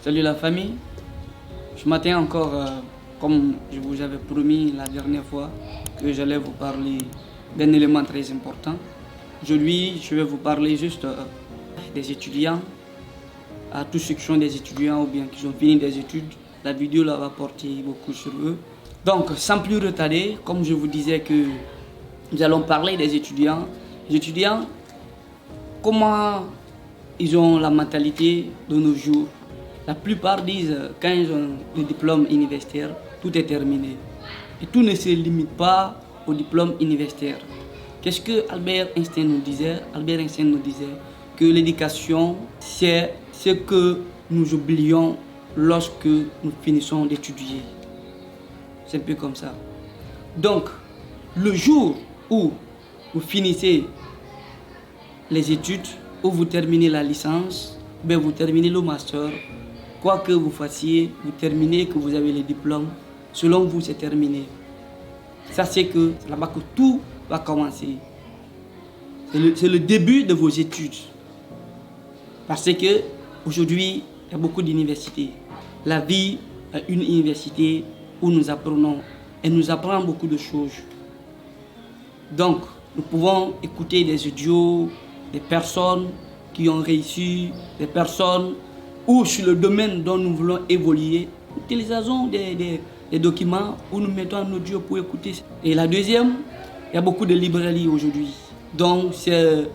Salut la famille. Ce matin encore, comme je vous avais promis la dernière fois, que j'allais vous parler d'un élément très important. Aujourd'hui, je vais vous parler juste des étudiants, à tous ceux qui sont des étudiants ou bien qui ont fini des études. La vidéo là va porter beaucoup sur eux. Donc, sans plus retarder, comme je vous disais que nous allons parler des étudiants. Les étudiants, comment ils ont la mentalité de nos jours. La plupart disent quand ils ont le diplôme universitaire, tout est terminé. Et tout ne se limite pas au diplôme universitaire. Qu'est-ce que Albert Einstein nous disait? Albert Einstein nous disait que l'éducation, c'est ce que nous oublions lorsque nous finissons d'étudier. C'est un peu comme ça. Donc, le jour où vous finissez les études, où vous terminez la licence, ben vous terminez le master, quoi que vous fassiez, vous terminez, que vous avez les diplômes, selon vous c'est terminé. Ça c'est là-bas que tout va commencer. C'est le début de vos études. Parce que aujourd'hui, il y a beaucoup d'universités. La vie est une université où nous apprenons et nous apprend beaucoup de choses. Donc, nous pouvons écouter des audios, des personnes qui ont réussi, des personnes ou sur le domaine dont nous voulons évoluer. Nous utilisons des documents où nous mettons en audio pour écouter. Et la deuxième, il y a beaucoup de librairies aujourd'hui. Donc, c'est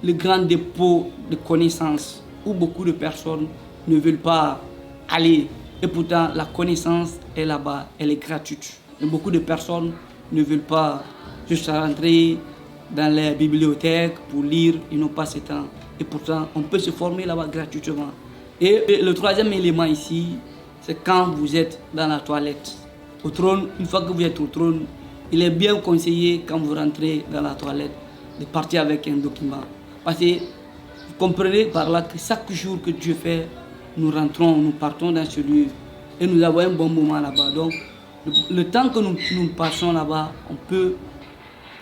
le grand dépôt de connaissances où beaucoup de personnes ne veulent pas aller. Et pourtant, la connaissance est là-bas, elle est gratuite. Et beaucoup de personnes ne veulent pas juste rentrer dans les bibliothèques pour lire, ils n'ont pas ce temps. Et pourtant, on peut se former là-bas gratuitement. Et le troisième élément ici, c'est quand vous êtes dans la toilette. Au trône, une fois que vous êtes au trône, il est bien conseillé quand vous rentrez dans la toilette de partir avec un document. Parce que vous comprenez par là que chaque jour que Dieu fait, nous rentrons, nous partons dans ce lieu et nous avons un bon moment là-bas. Donc, le temps que nous passons là-bas, on peut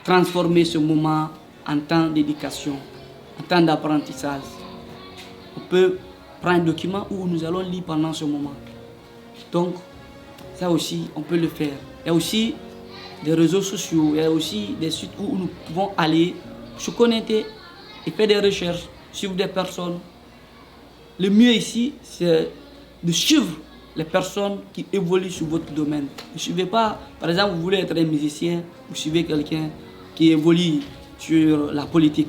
transformer ce moment en temps d'éducation, en temps d'apprentissage. On peut prendre un document où nous allons lire pendant ce moment. Donc, ça aussi, on peut le faire. Il y a aussi des réseaux sociaux, il y a aussi des sites où nous pouvons aller se connecter et faire des recherches, suivre des personnes. Le mieux ici, c'est de suivre les personnes qui évoluent sur votre domaine. Ne suivez pas, par exemple, vous voulez être un musicien, vous suivez quelqu'un qui évolue sur la politique.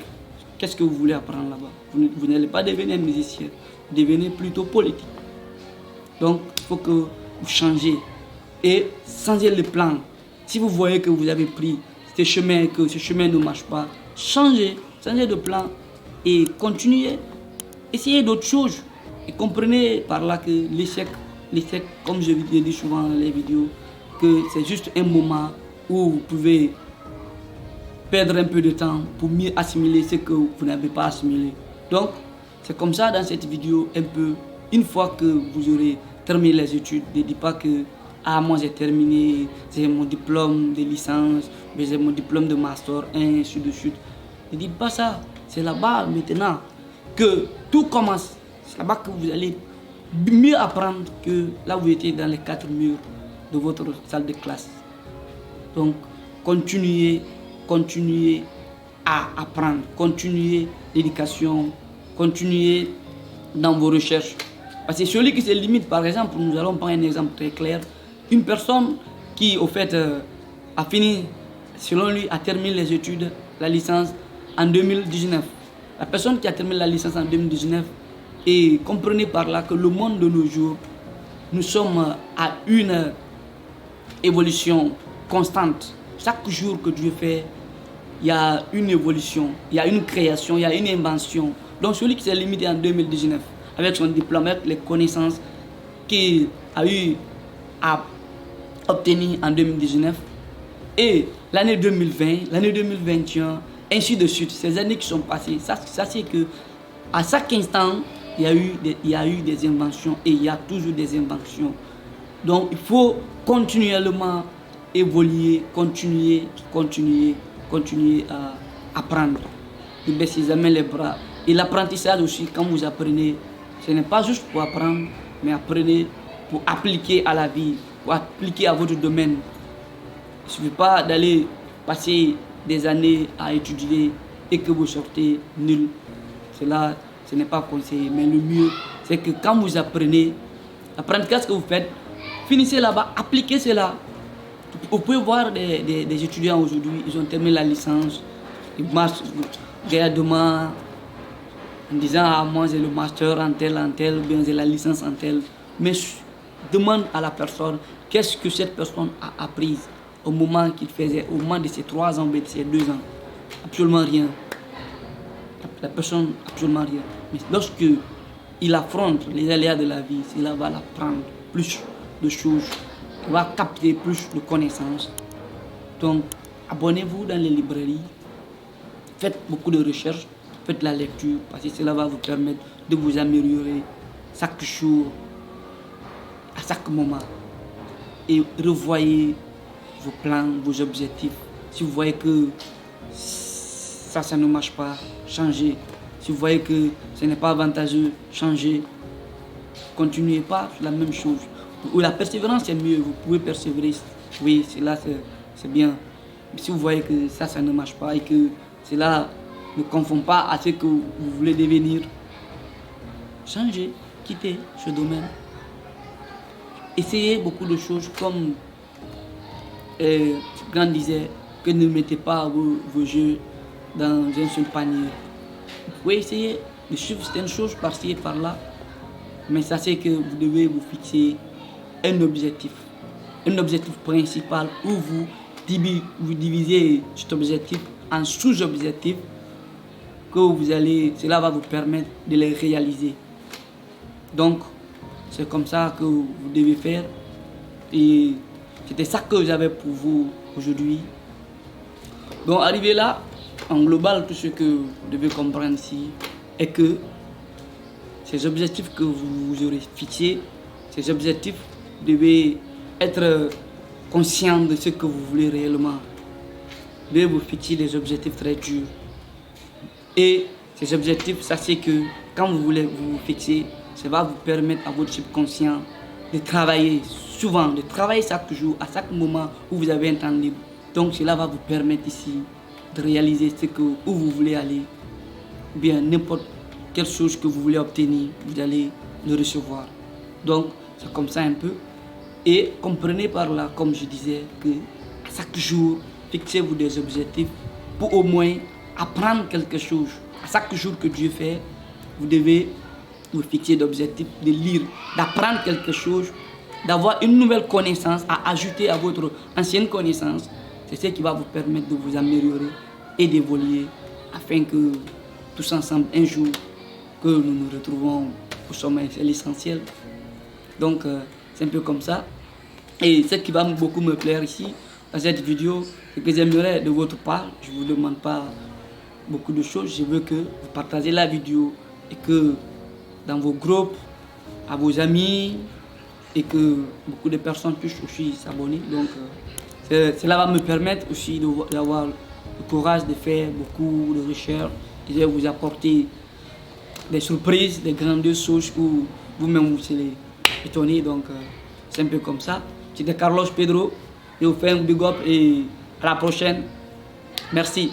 Qu'est-ce que vous voulez apprendre là-bas? Vous n'allez pas devenir musicien, vous devenez plutôt politique. Donc, il faut que vous changez et changez le plan. Si vous voyez que vous avez pris ce chemin et que ce chemin ne marche pas, changez de plan et continuez. Essayez d'autres choses. Et comprenez par là que l'échec, comme je dis souvent dans les vidéos, que c'est juste un moment où vous pouvez perdre un peu de temps pour mieux assimiler ce que vous n'avez pas assimilé. Donc, c'est comme ça dans cette vidéo un peu, une fois que vous aurez terminé les études, ne dites pas que moi j'ai terminé, j'ai mon diplôme de licence, j'ai mon diplôme de master 1, ainsi de suite. Ne dites pas ça, c'est là-bas maintenant que tout commence. C'est là-bas que vous allez mieux apprendre que là où vous étiez dans les 4 murs de votre salle de classe. Donc, continuez à apprendre, continuez l'éducation, continuez dans vos recherches. Parce que celui qui se limite, par exemple, nous allons prendre un exemple très clair, une personne qui, au fait, a fini, selon lui, a terminé les études, la licence en 2019. La personne qui a terminé la licence en 2019, et comprenez par là que le monde de nos jours, nous sommes à une évolution constante. Chaque jour que Dieu fait, il y a une évolution, il y a une création, il y a une invention. Donc celui qui s'est limité en 2019, avec son diplôme, avec les connaissances qu'il a eu à obtenir en 2019, et l'année 2020, l'année 2021, ainsi de suite, ces années qui sont passées, ça c'est que à chaque instant, il y a eu des inventions et il y a toujours des inventions. Donc il faut continuellement évoluer, continuer à apprendre. Ne baissez jamais les bras. Et l'apprentissage aussi, quand vous apprenez, ce n'est pas juste pour apprendre, mais apprenez pour appliquer à la vie, pour appliquer à votre domaine. Il ne suffit pas d'aller passer des années à étudier et que vous sortez nul. Cela, ce n'est pas conseillé. Mais le mieux, c'est que quand vous apprenez, qu'est-ce que vous faites, finissez là-bas, appliquez cela. Vous pouvez voir des étudiants aujourd'hui, ils ont terminé la licence, ils marchent derrière demain en disant ah moi j'ai le master en tel, ou bien j'ai la licence en tel. Mais demande à la personne qu'est-ce que cette personne a appris au moment qu'il faisait, au moment de ses 3 ans, de ses 2 ans. Absolument rien. La personne, absolument rien. Mais lorsque il affronte les aléas de la vie, cela va l'apprendre plus de choses, il va capter plus de connaissances. Donc, abonnez-vous dans les librairies, faites beaucoup de recherches, faites la lecture, parce que cela va vous permettre de vous améliorer chaque jour, à chaque moment. Et revoyez vos plans, vos objectifs. Si vous voyez que ça ne marche pas, changez. Si vous voyez que ce n'est pas avantageux, changez. Continuez pas sur la même chose. Ou la persévérance c'est mieux, vous pouvez persévérer. Oui, cela c'est bien. Mais si vous voyez que ça ne marche pas et que cela ne confond pas à ce que vous voulez devenir, changez, quittez ce domaine. Essayez beaucoup de choses comme Grand disait, que ne mettez pas vos jeux dans un seul panier. Vous pouvez essayer de suivre certaines choses par-ci et par-là, mais sachez que vous devez vous fixer un objectif principal où vous divisez cet objectif en sous-objectifs que cela va vous permettre de les réaliser. Donc, c'est comme ça que vous devez faire. Et c'était ça que j'avais pour vous aujourd'hui. Donc, arrivé là, en global, tout ce que vous devez comprendre ici est que ces objectifs que vous aurez fixés, ces objectifs, vous devez être conscient de ce que vous voulez réellement. Vous devez vous fixer des objectifs très durs. Et ces objectifs, sachez que quand vous voulez vous fixer, ça va vous permettre à votre subconscient de travailler souvent, de travailler chaque jour, à chaque moment où vous avez un temps libre. Donc cela va vous permettre ici de réaliser où vous voulez aller. Ou bien n'importe quelle chose que vous voulez obtenir, vous allez le recevoir. Donc c'est comme ça un peu. Et comprenez par là, comme je disais, que à chaque jour, fixez-vous des objectifs pour au moins apprendre quelque chose. À chaque jour que Dieu fait, vous devez vous fixer d'objectifs, de lire, d'apprendre quelque chose, d'avoir une nouvelle connaissance à ajouter à votre ancienne connaissance. C'est ce qui va vous permettre de vous améliorer et d'évoluer afin que tous ensemble, un jour, que nous nous retrouvons au sommet. C'est l'essentiel. Donc, c'est un peu comme ça. Et ce qui va beaucoup me plaire ici, dans cette vidéo, c'est que j'aimerais de votre part, je ne vous demande pas beaucoup de choses, je veux que vous partagez la vidéo et que dans vos groupes, à vos amis, et que beaucoup de personnes puissent aussi s'abonner. Donc, cela va me permettre aussi d'avoir le courage de faire beaucoup de recherches et de vous apporter des surprises, des grandioses choses où vous-même vous serez étonné. Donc, c'est un peu comme ça. C'était Carlos Pedro. Je vous fais un big up et à la prochaine. Merci.